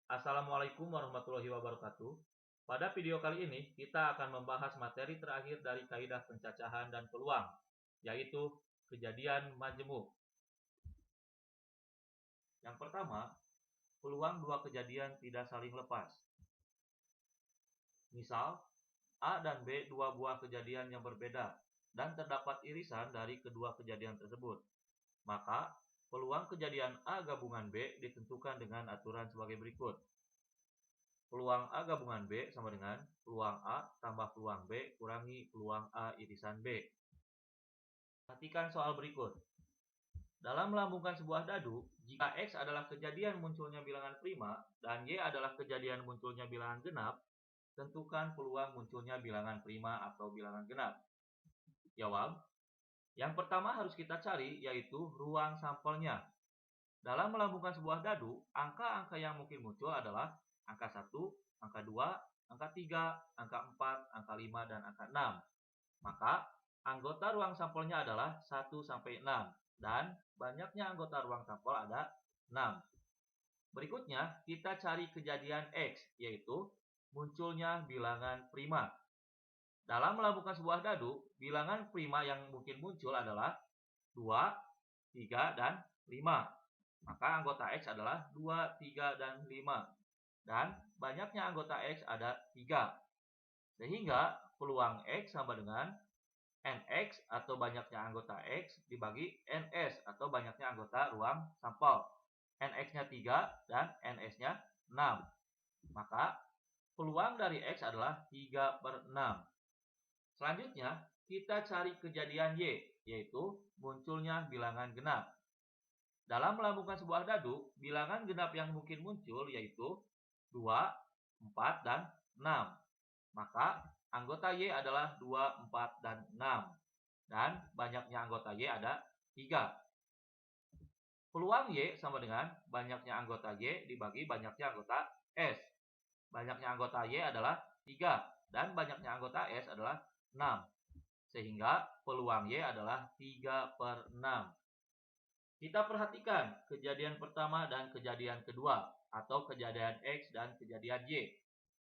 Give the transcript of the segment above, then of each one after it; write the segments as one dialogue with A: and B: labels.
A: Assalamualaikum warahmatullahi wabarakatuh. Pada video kali ini, kita akan membahas materi terakhir dari kaidah pencacahan dan peluang, yaitu kejadian majemuk. Yang pertama, peluang dua kejadian tidak saling lepas. Misal, A dan B dua buah kejadian yang berbeda, dan terdapat irisan dari kedua kejadian tersebut. Maka, peluang kejadian A gabungan B ditentukan dengan aturan sebagai berikut. Peluang A gabungan B sama dengan peluang A tambah peluang B kurangi peluang A irisan B. Perhatikan soal berikut. Dalam melambungkan sebuah dadu, jika X adalah kejadian munculnya bilangan prima dan Y adalah kejadian munculnya bilangan genap, tentukan peluang munculnya bilangan prima atau bilangan genap. Jawab. Yang pertama harus kita cari yaitu ruang sampelnya. Dalam melambungkan sebuah dadu, angka-angka yang mungkin muncul adalah angka 1, angka 2, angka 3, angka 4, angka 5, dan angka 6. Maka, anggota ruang sampelnya adalah 1 sampai 6, dan banyaknya anggota ruang sampel ada 6. Berikutnya, kita cari kejadian X, yaitu munculnya bilangan prima. Dalam melambungkan sebuah dadu, bilangan prima yang mungkin muncul adalah 2, 3, dan 5. Maka anggota X adalah 2, 3, dan 5. Dan banyaknya anggota X ada 3. Sehingga peluang X sama dengan NX atau banyaknya anggota X dibagi NS atau banyaknya anggota ruang sampel. NX-nya 3 dan NS-nya 6. Maka peluang dari X adalah 3/6. Selanjutnya, kita cari kejadian Y, yaitu munculnya bilangan genap. Dalam melambungkan sebuah dadu, bilangan genap yang mungkin muncul yaitu 2, 4, dan 6. Maka anggota Y adalah 2, 4, dan 6. Dan banyaknya anggota Y ada 3. Peluang Y sama dengan banyaknya anggota Y dibagi banyaknya anggota S. Banyaknya anggota Y adalah 3. Dan banyaknya anggota S adalah 6. Sehingga peluang Y adalah 3/6. Kita perhatikan kejadian pertama dan kejadian kedua, atau kejadian X dan kejadian Y.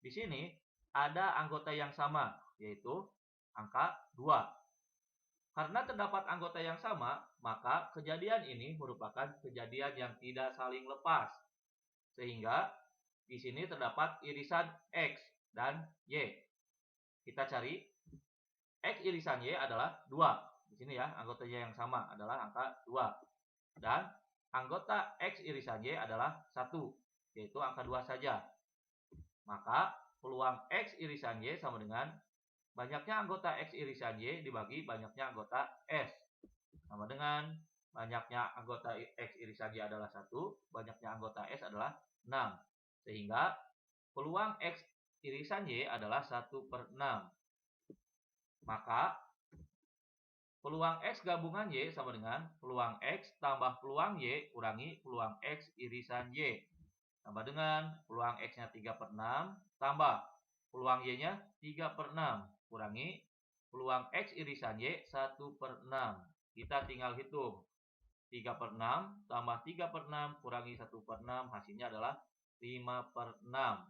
A: Di sini ada anggota yang sama, yaitu angka 2. Karena terdapat anggota yang sama, maka kejadian ini merupakan kejadian yang tidak saling lepas. Sehingga di sini terdapat irisan X dan Y. Kita cari X irisan Y adalah 2. Di sini ya, anggota Y yang sama adalah angka 2. Dan anggota X irisan Y adalah 1, yaitu angka 2 saja. Maka peluang X irisan Y sama dengan banyaknya anggota X irisan Y dibagi banyaknya anggota S. Sama dengan banyaknya anggota X irisan Y adalah 1, banyaknya anggota S adalah 6. Sehingga peluang X irisan Y adalah 1/6. Maka peluang X gabungan Y sama dengan peluang X tambah peluang Y kurangi peluang X irisan Y. Sama dengan peluang X-nya 3/6 tambah peluang Y-nya 3/6 kurangi peluang X irisan Y 1/6. Kita tinggal hitung. 3/6 tambah 3/6 kurangi 1/6 hasilnya adalah 5/6.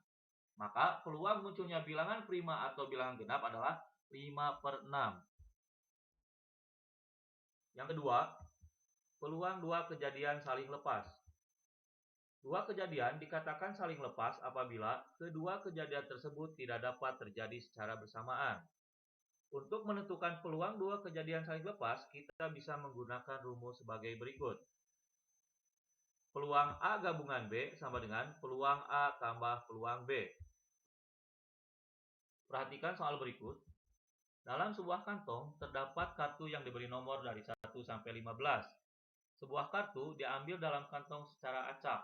A: Maka peluang munculnya bilangan prima atau bilangan genap adalah 5/6. Yang kedua, peluang dua kejadian saling lepas. Dua kejadian dikatakan saling lepas apabila kedua kejadian tersebut tidak dapat terjadi secara bersamaan. Untuk menentukan peluang dua kejadian saling lepas, kita bisa menggunakan rumus sebagai berikut. Peluang A gabungan B sama dengan peluang A tambah peluang B. Perhatikan soal berikut. Dalam sebuah kantong terdapat kartu yang diberi nomor dari 1 sampai 15. Sebuah kartu diambil dalam kantong secara acak.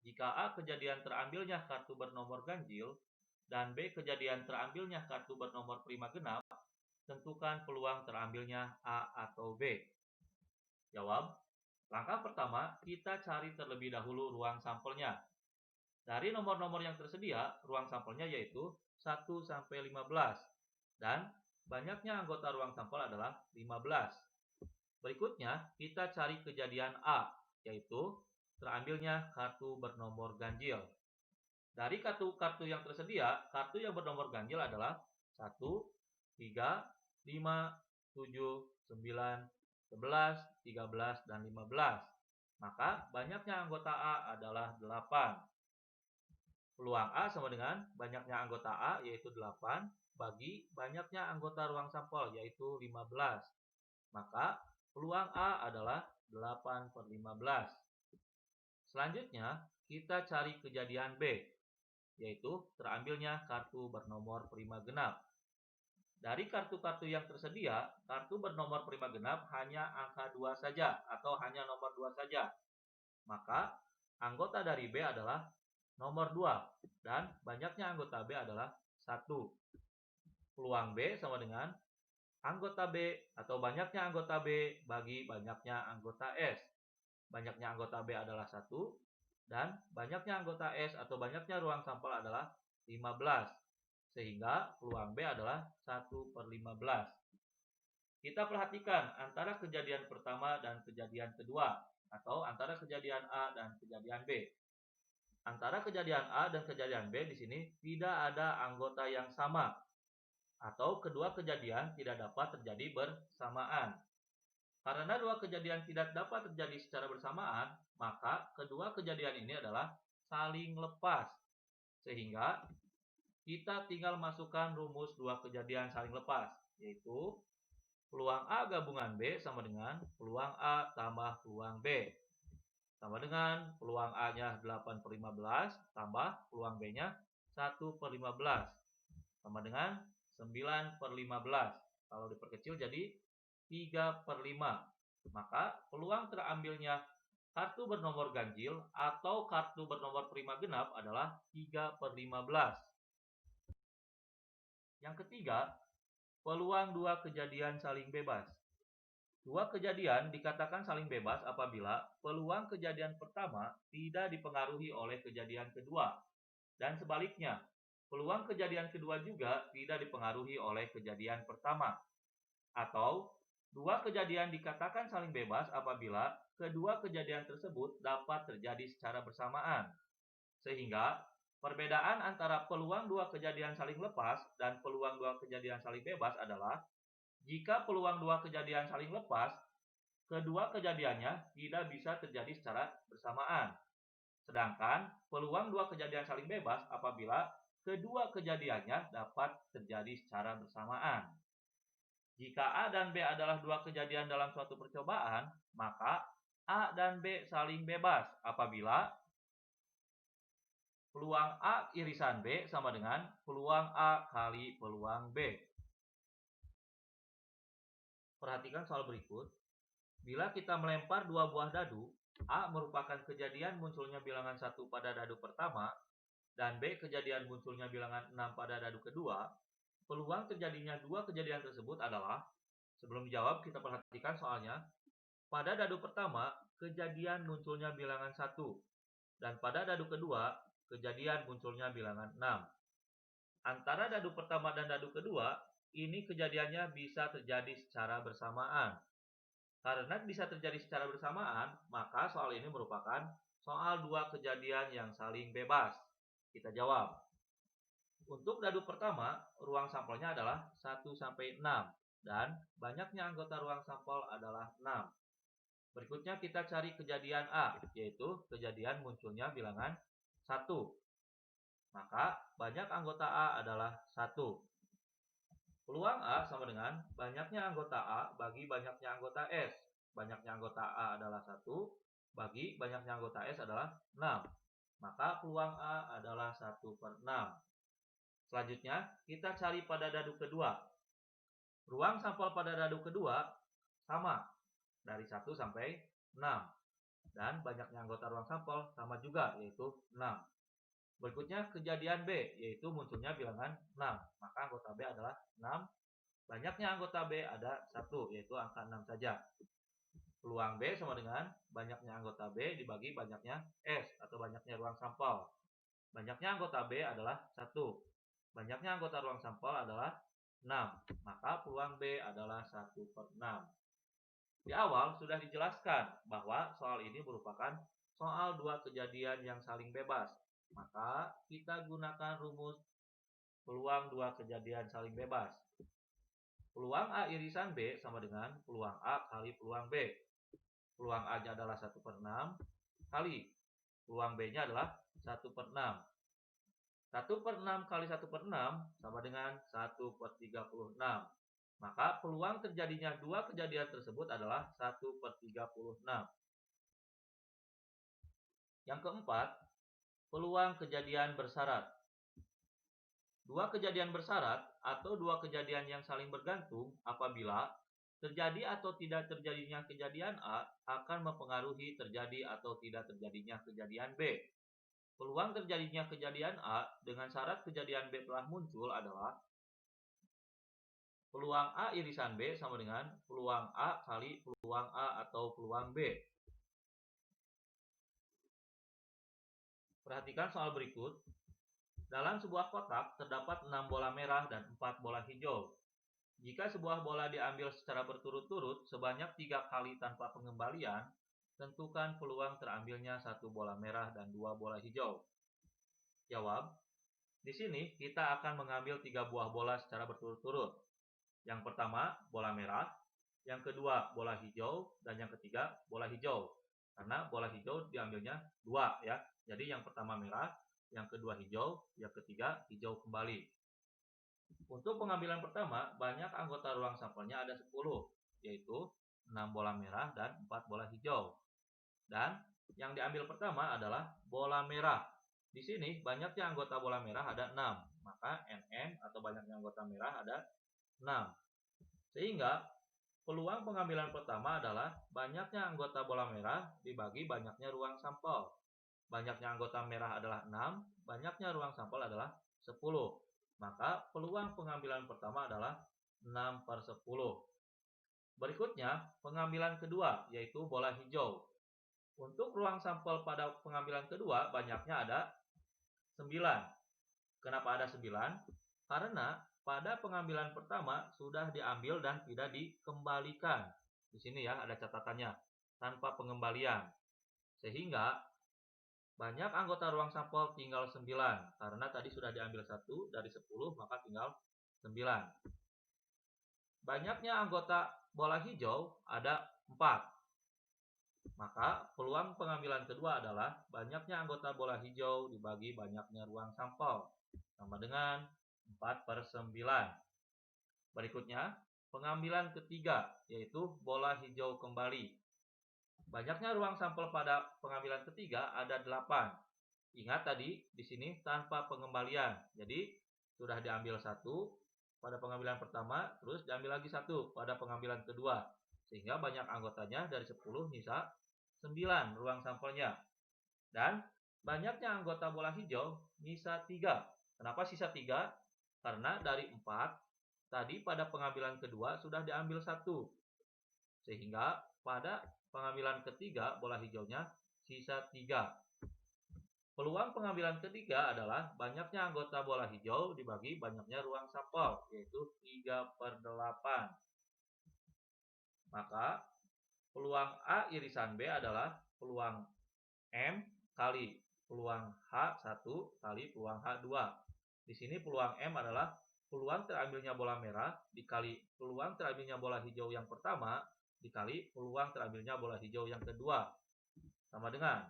A: Jika A kejadian terambilnya kartu bernomor ganjil dan B kejadian terambilnya kartu bernomor prima genap, tentukan peluang terambilnya A atau B. Jawab. Langkah pertama, kita cari terlebih dahulu ruang sampelnya. Dari nomor-nomor yang tersedia, ruang sampelnya yaitu 1 sampai 15 dan banyaknya anggota ruang sampel adalah 15. Berikutnya, kita cari kejadian A, yaitu terambilnya kartu bernomor ganjil. Dari kartu-kartu yang tersedia, kartu yang bernomor ganjil adalah 1, 3, 5, 7, 9, 11, 13, dan 15. Maka banyaknya anggota A adalah 8. Peluang A sama dengan banyaknya anggota A yaitu 8 bagi banyaknya anggota ruang sampel yaitu 15. Maka peluang A adalah 8/15. Selanjutnya, kita cari kejadian B, yaitu terambilnya kartu bernomor prima genap. Dari kartu-kartu yang tersedia, kartu bernomor prima genap hanya angka 2 saja atau hanya nomor 2 saja. Maka anggota dari B adalah nomor 2 dan banyaknya anggota B adalah 1. Peluang B sama dengan anggota B atau banyaknya anggota B bagi banyaknya anggota S. Banyaknya anggota B adalah 1 dan banyaknya anggota S atau banyaknya ruang sampel adalah 15. Sehingga peluang B adalah 1/15. Kita perhatikan antara kejadian pertama dan kejadian kedua atau antara kejadian A dan kejadian B. Antara kejadian A dan kejadian B di sini tidak ada anggota yang sama atau kedua kejadian tidak dapat terjadi bersamaan. Karena dua kejadian tidak dapat terjadi secara bersamaan, maka kedua kejadian ini adalah saling lepas. Sehingga kita tinggal masukkan rumus dua kejadian saling lepas, yaitu peluang A gabungan B sama dengan peluang A tambah peluang B. Sama dengan peluang A-nya 8/15 tambah peluang B-nya 1/15. Sama dengan 9/15. Kalau diperkecil jadi 3/5. Maka peluang terambilnya kartu bernomor ganjil atau kartu bernomor prima genap adalah 3/15. Yang ketiga, peluang dua kejadian saling bebas. Dua kejadian dikatakan saling bebas apabila peluang kejadian pertama tidak dipengaruhi oleh kejadian kedua, dan sebaliknya, peluang kejadian kedua juga tidak dipengaruhi oleh kejadian pertama. Atau, dua kejadian dikatakan saling bebas apabila kedua kejadian tersebut dapat terjadi secara bersamaan. Sehingga, perbedaan antara peluang dua kejadian saling lepas dan peluang dua kejadian saling bebas adalah jika peluang dua kejadian saling lepas, kedua kejadiannya tidak bisa terjadi secara bersamaan. Sedangkan peluang dua kejadian saling bebas apabila kedua kejadiannya dapat terjadi secara bersamaan. Jika A dan B adalah dua kejadian dalam suatu percobaan, maka A dan B saling bebas apabila peluang A irisan B sama dengan peluang A kali peluang B. Perhatikan soal berikut. Bila kita melempar dua buah dadu, A merupakan kejadian munculnya bilangan 1 pada dadu pertama, dan B kejadian munculnya bilangan 6 pada dadu kedua, peluang terjadinya dua kejadian tersebut adalah, sebelum dijawab kita perhatikan soalnya, pada dadu pertama, kejadian munculnya bilangan 1, dan pada dadu kedua, kejadian munculnya bilangan 6. Antara dadu pertama dan dadu kedua, ini kejadiannya bisa terjadi secara bersamaan. Karena bisa terjadi secara bersamaan, maka soal ini merupakan soal dua kejadian yang saling bebas. Kita jawab. Untuk dadu pertama, ruang sampelnya adalah 1-6 dan banyaknya anggota ruang sampel adalah 6. Berikutnya kita cari kejadian A, yaitu kejadian munculnya bilangan 1. Maka banyak anggota A adalah 1. Peluang A sama dengan banyaknya anggota A bagi banyaknya anggota S. Banyaknya anggota A adalah 1, bagi banyaknya anggota S adalah 6. Maka peluang A adalah 1/6. Selanjutnya, kita cari pada dadu kedua. Ruang sampel pada dadu kedua sama, dari 1 sampai 6. Dan banyaknya anggota ruang sampel sama juga, yaitu 6. Berikutnya kejadian B, yaitu munculnya bilangan 6. Maka anggota B adalah 6. Banyaknya anggota B ada 1, yaitu angka 6 saja. Peluang B sama dengan banyaknya anggota B dibagi banyaknya S, atau banyaknya ruang sampel. Banyaknya anggota B adalah 1. Banyaknya anggota ruang sampel adalah 6. Maka peluang B adalah 1/6. Di awal sudah dijelaskan bahwa soal ini merupakan soal dua kejadian yang saling bebas. Maka kita gunakan rumus peluang dua kejadian saling bebas. Peluang A irisan B sama dengan peluang A kali peluang B. Peluang A-nya adalah 1/6 kali peluang B-nya adalah 1/6. 1/6 kali 1/6 sama dengan 1/36. Maka peluang terjadinya dua kejadian tersebut adalah 1/36. Yang keempat, peluang kejadian bersyarat. Dua kejadian bersyarat atau dua kejadian yang saling bergantung apabila terjadi atau tidak terjadinya kejadian A akan mempengaruhi terjadi atau tidak terjadinya kejadian B. Peluang terjadinya kejadian A dengan syarat kejadian B telah muncul adalah peluang A irisan B sama dengan peluang A kali peluang A atau peluang B. Perhatikan soal berikut. Dalam sebuah kotak terdapat 6 bola merah dan 4 bola hijau. Jika sebuah bola diambil secara berturut-turut sebanyak 3 kali tanpa pengembalian, tentukan peluang terambilnya 1 bola merah dan 2 bola hijau. Jawab. Di sini kita akan mengambil 3 buah bola secara berturut-turut. Yang pertama, bola merah, yang kedua, bola hijau, dan yang ketiga, bola hijau. Karena bola hijau diambilnya 2 ya. Jadi yang pertama merah, yang kedua hijau, yang ketiga hijau kembali. Untuk pengambilan pertama, banyak anggota ruang sampelnya ada 10, yaitu 6 bola merah dan 4 bola hijau. Dan yang diambil pertama adalah bola merah. Di sini banyaknya anggota bola merah ada 6, maka NM atau banyaknya anggota merah ada 6. Sehingga peluang pengambilan pertama adalah banyaknya anggota bola merah dibagi banyaknya ruang sampel. Banyaknya anggota merah adalah 6, banyaknya ruang sampel adalah 10. Maka peluang pengambilan pertama adalah 6/10. Berikutnya, pengambilan kedua, yaitu bola hijau. Untuk ruang sampel pada pengambilan kedua, banyaknya ada 9. Kenapa ada 9? Karena pada pengambilan pertama sudah diambil dan tidak dikembalikan. Di sini ya ada catatannya, tanpa pengembalian. Sehingga banyak anggota ruang sampel tinggal 9. Karena tadi sudah diambil 1 dari 10, maka tinggal 9. Banyaknya anggota bola hijau ada 4. Maka peluang pengambilan kedua adalah banyaknya anggota bola hijau dibagi banyaknya ruang sampel. Sama dengan 4/9. Berikutnya, pengambilan ketiga, yaitu bola hijau kembali. Banyaknya ruang sampel pada pengambilan ketiga ada 8. Ingat tadi di sini tanpa pengembalian. Jadi sudah diambil 1 pada pengambilan pertama, terus diambil lagi 1 pada pengambilan kedua. Sehingga banyak anggotanya dari 10 nyisa 9 ruang sampelnya. Dan banyaknya anggota bola hijau nyisa 3. Kenapa sisa 3? Karena dari 4 tadi pada pengambilan kedua sudah diambil 1. Sehingga pada pengambilan ketiga bola hijaunya sisa 3. Peluang pengambilan ketiga adalah banyaknya anggota bola hijau dibagi banyaknya ruang sampel, yaitu 3/8. Maka peluang A irisan B adalah peluang M kali peluang H1 kali peluang H2. Di sini peluang M adalah peluang terambilnya bola merah dikali peluang terambilnya bola hijau yang pertama dikali peluang terambilnya bola hijau yang kedua. Sama dengan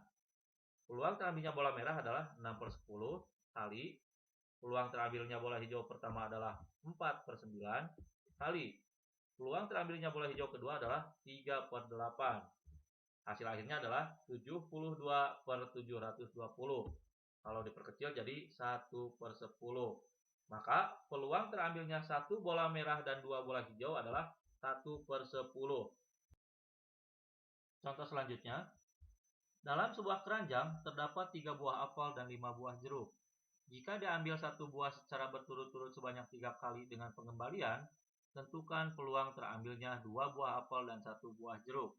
A: peluang terambilnya bola merah adalah 6/10 kali peluang terambilnya bola hijau pertama adalah 4/9 kali peluang terambilnya bola hijau kedua adalah 3/8. Hasil akhirnya adalah 72/720. Kalau diperkecil jadi 1/10. Maka peluang terambilnya 1 bola merah dan 2 bola hijau adalah 1/10. Contoh selanjutnya, dalam sebuah keranjang terdapat 3 buah apel dan 5 buah jeruk. Jika diambil 1 buah secara berturut-turut sebanyak 3 kali dengan pengembalian, tentukan peluang terambilnya 2 buah apel dan 1 buah jeruk.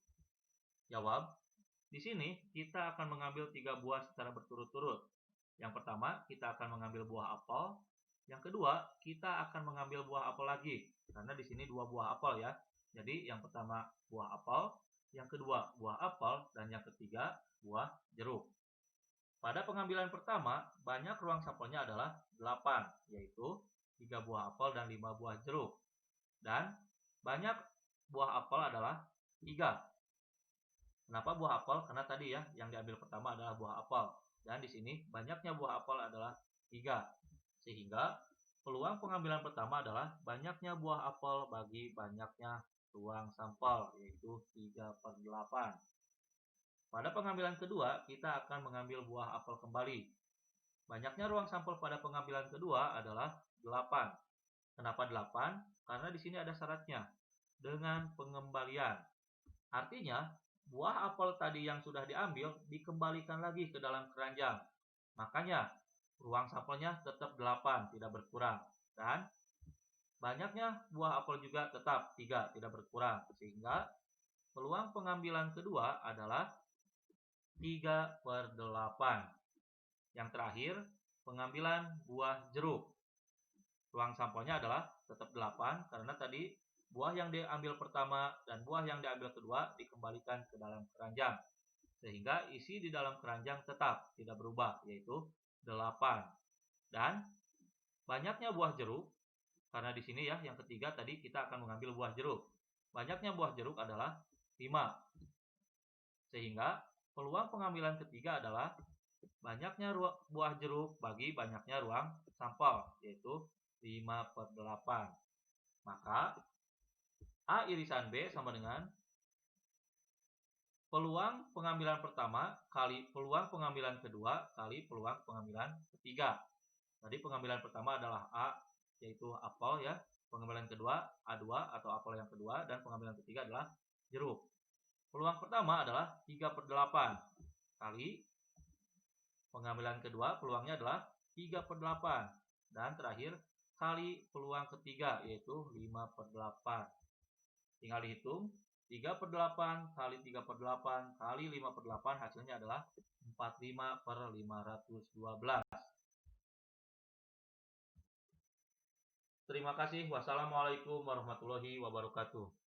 A: Jawab. Di sini kita akan mengambil 3 buah secara berturut-turut. Yang pertama, kita akan mengambil buah apel. Yang kedua, kita akan mengambil buah apel lagi. Karena di sini 2 buah apel ya. Jadi yang pertama buah apel, yang kedua buah apel, dan yang ketiga buah jeruk. Pada pengambilan pertama, banyak ruang sampelnya adalah 8, yaitu 3 buah apel dan 5 buah jeruk. Dan banyak buah apel adalah 3. Kenapa buah apel? Karena tadi ya, yang diambil pertama adalah buah apel. Dan di sini banyaknya buah apel adalah 3. Sehingga peluang pengambilan pertama adalah banyaknya buah apel bagi banyaknya ruang sampel, yaitu 3/8. Pada pengambilan kedua, kita akan mengambil buah apel kembali. Banyaknya ruang sampel pada pengambilan kedua adalah 8. Kenapa 8? Karena di sini ada syaratnya, dengan pengembalian. Artinya, buah apel tadi yang sudah diambil dikembalikan lagi ke dalam keranjang. Makanya, ruang sampelnya tetap 8, tidak berkurang. Dan banyaknya buah apel juga tetap 3, tidak berkurang. Sehingga peluang pengambilan kedua adalah 3/8. Yang terakhir, pengambilan buah jeruk. Ruang sampelnya adalah tetap 8 karena tadi buah yang diambil pertama dan buah yang diambil kedua dikembalikan ke dalam keranjang. Sehingga isi di dalam keranjang tetap tidak berubah, yaitu 8. Dan banyaknya buah jeruk, karena di sini ya yang ketiga tadi kita akan mengambil buah jeruk. Banyaknya buah jeruk adalah 5. Sehingga peluang pengambilan ketiga adalah banyaknya buah jeruk bagi banyaknya ruang sampel, yaitu 5/8. Maka A irisan B sama dengan peluang pengambilan pertama kali peluang pengambilan kedua kali peluang pengambilan ketiga. Tadi pengambilan pertama adalah A, yaitu apel ya. Pengambilan kedua A2 atau apel yang kedua, dan pengambilan ketiga adalah jeruk. Peluang pertama adalah 3/8 kali pengambilan kedua, peluangnya adalah 3/8. Dan terakhir, kali peluang ketiga, yaitu 5/8. Tinggal dihitung, 3/8 kali 3/8 kali 5/8, hasilnya adalah 45/512. Terima kasih. Wassalamualaikum warahmatullahi wabarakatuh.